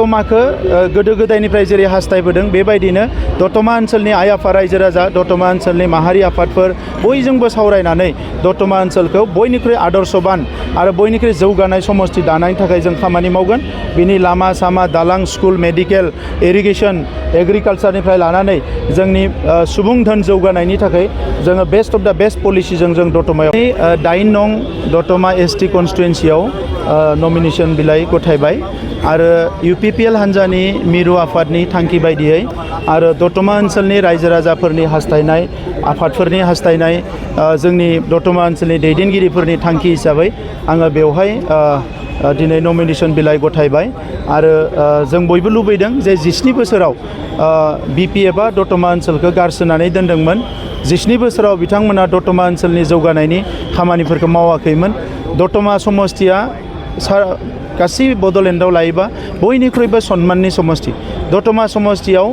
दतमाखौ गोदो गोदायनिफ्राय जेरै हास्थायबोदों बेबायदिनो दतमा ओनसोलनि आइ आफा रायजो राजा दतमा ओनसोलनि माहारि आफादफोर बयजोंबो सावरायनानै दतमा ओनसोलखौ बयनिख्रुइ आदर्शबान आरो बयनिख्रुइ जौगानाय समष्टि दानायनि थाखाय जों खामानि मावगोन। बिनि लामा सामा दालां स्कुल मेडिकेल इरिगेसन एग्रिकालसारनिफ्राय लानानै जोंनि सुबुं धोन जौगानायनि थाखाय जोङो बेस्ट अफ द बेस्ट पलिसिजों जों दतमायाव 9 नं दतमा एसटी कन्स्टिटुवेन्सियाव नमिनेशन बिलाइ गथायबाय आरो UPPL हान्जानि मिरु आफादनि थांखि बायदियै आरो दतमा ओनसोलनि रायजो राजाफोरनि हास्थायनाय आफादफोरनि हास्थायनाय जोंनि दतमा ओनसोलनि दैदेनगिरिफोरनि थांखि हिसाबै आङो बेवहाय दिनै नमिनेशन बिलाइ गथायबाय आरो जों बयबो लुबैदों जे 17 बोसोराव BPFआ दतमा ओनसोलखौ गारसोनानै दोनदोंमोन। 17 बोसोराव बिथांमोना दतमा ओनसोलनि जौगानायनि खामानिफोरखौ मावाखैमोन। दतमा समष्टिया गासै बड'लेण्डआव लायोबा बयनिख्रुइबो सन्माननि समष्टि। दतमा समष्टियाव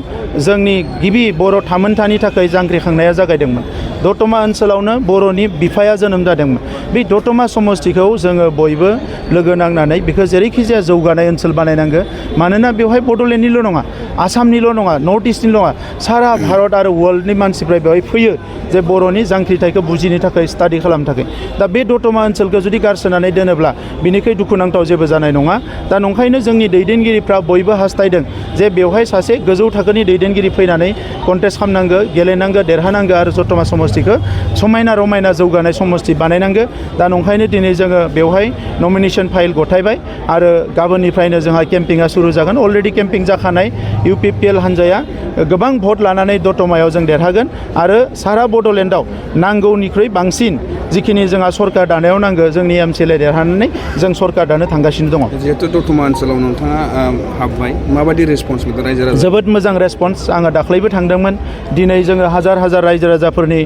जोंनि गिबि बर' थामोनथानि थाखाय जांख्रिखांनाया जागायदोंमोन। दतमा ओनसोलावनो बर'नि बिफाया जोनोम जादोंमोन। बे दतमा समष्टिखौ जोङो बयबो लोगो नांनानै बेखौ जेरैखि जाया जौगानाय ओनसोल बानायनांगौ। मानोना बेवहाय बड'लेण्डनिल' नङा, आसामनिल' नङा, नर्थ इस्टनिल' नङा, सारा भारत आरो वर्ल्डनि मानसिफ्रा बेवहाय फैयो जे बर'नि जांख्रिथायखौ बुजिनो थाखाय स्टाडि खालामनो थाखाय। दा बे दतमा ओनसोलखौ जुदि गारसोनानै दोनोब्ला बिनिख्रुइ दुखुनांथाव जेबो जानाय नङा। दा नंखायनो जोंनि दैदेनगिरिफ्रा बयबो हास्थायदों जे बेवहाय सासे गोजौ थाखोनि दैदेनगिरि फैनानै कन्टेस्ट खालामनांगौ, गेलेनांगौ, देरहानांगौ आरो दतमा समष्टिखौ समायना रमायना जौगानाय समष्टि बानायनांगौ। दा नंखायनो दिनै जोङो बेवहाय नमिनेशन फाइल गथायबाय आरो गाबोननिफ्रायनो जोंहा केम्पिंआ सुरु जागोन। अलरेडि केम्पिं जाखानाय UPPL हान्जाया गोबां भट लानानै दतमायाव जों देरहागोन आरो सारा बड'लेण्डआव नांगौनिख्रुइ बांसिन जिखिनि जोंहा सरकार दानायाव नांगौ जोंनि MCLA देरहानानै जों सरकार दानो थांगासिनो दङ। जिहेतु दतमा ओनसोलाव नोंथाङा हाबबाय, माबायदि रेसपन्स मोनदों रायजो राजा? जोबोद मोजां रेसपन्स। आङो दाख्लैबो थांदोंमोन। दिनै जोङो हाजार हाजार रायजो राजाफोरनि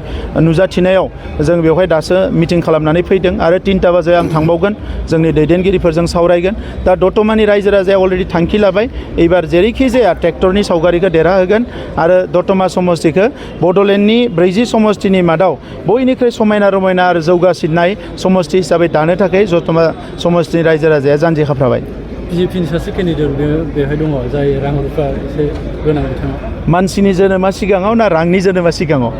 नुजाथिनायाव जों बेवहाय दासो मिटिं खालामनानै फैदों आरो 3टा बाजायाव आं थांबावगोन, जोंनि दैदेनगिरिफोरजों सावरायगोन। दा दतमानि रायजो राजाया अलरेडि थांखि लाबाय एबार जेरैखि जाया ट्रेक्टरनि सावगारिखौ देरहाहोगोन आरो दतमा समष्टिखौ बड'लेण्डनि 40 समष्टिनि मादाव बयनिख्रुइ समायना रमायना आरो जौगासिननाय समष्टि हिसाबै दानो थाखाय दतमा समष्टिनि रायजो राजाया जानजि खाफ्राबाय। BJPनि सासे केन्डिडेट बेवहाय दङ जाय रां रुफा एसे गोनां बिथाङा। मानसिनि जोनोमा सिगाङाव ना रांनि जोनोमा सिगाङाव?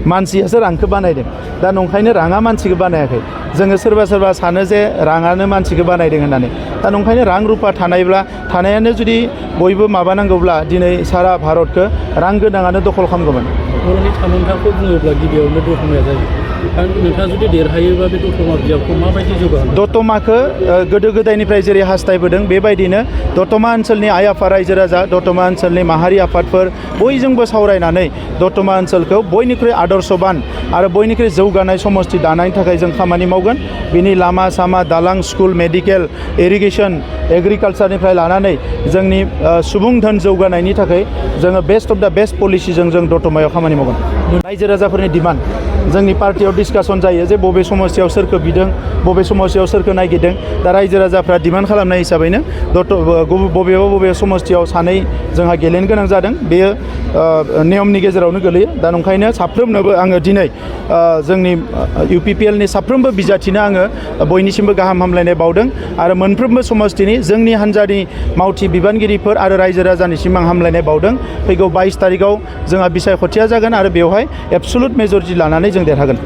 मानसियासो रांखौ बानायदों। दा नंखायनो राङा मानसिखौ बानायाखै। जोङो सोरबा सोरबा सानो जे राङानो मानसिखौ बानायदों होननानै। दा नंखायनो रां रुफा थानायानो जुदि बयबो माबानांगौब्ला दिनै सारा भारतखौ रां गोनाङानो दखल खालामगौमोन। बर'नि थामोनथाखौ बुङोब्ला गिबियावनो दतमाया जायो। नोंथाङा जुदि देरहायोबा बे दतमा बिजाबखौ माबायदि जौगाहोगोन? दतमाखौ गोदो गोदायनिफ्राय जेरै हास्थायबोदों बेबायदिनो दतमा ओनसोलनि आइ आफा रायजो राजा दतमा ओनसोलनि माहारि आफादफोर बयजोंबो सावरायनानै दतमा ओनसोलखौ बयनिख्रुइ आदर्शबान आरो बयनिख्रुइ जौगानाय समष्टि दानायनि थाखाय जों खामानि मावगोन। बिनि लामा सामा दालां स्कुल मेडिकेल इरिगेसन एग्रिकालसारनिफ्राय लानानै जोंनि सुबुं धोन जौगानायनि थाखाय जोङो बेस्ट अफ द बेस्ट पलिसिजों जों दतमायाव खामानि मावगोन। रायजो राजाफोरनि डिमान्ड जोंनि पार्टियाव डिसकासन जायो जे बबे समस्यायाव सोरखौ बिदों, बबे समस्यायाव सोरखौ नागिरदों। दा रायजो राजाफ्रा डिमान्ड खालामनाय हिसाबैनो बबेबा समस्यायाव सानै जोंहा गेलेनो गोनां जादों। बेयो नियमनि गेजेरावनो गोलैयो। दा नंखायनो साफ्रोमनोबो आङो दिनै जोंनि UPPLनि साफ्रोमबो बिजाथिनो आङो बयनिसिमबो गाहाम हामलायनाय बावदों आरो मोनफ्रोमबो समष्टिनि जोंनि हान्जानि मावथि बिबानगिरिफोर आरो रायजो राजानिसिम आं हामलायनाय बावदों। फैगौ 22 तारिखआव जोंहा बिसायख'थिया जागोन आरो बेवहाय एबसुलुट मेजरिटि लानानै जों देरहागोन।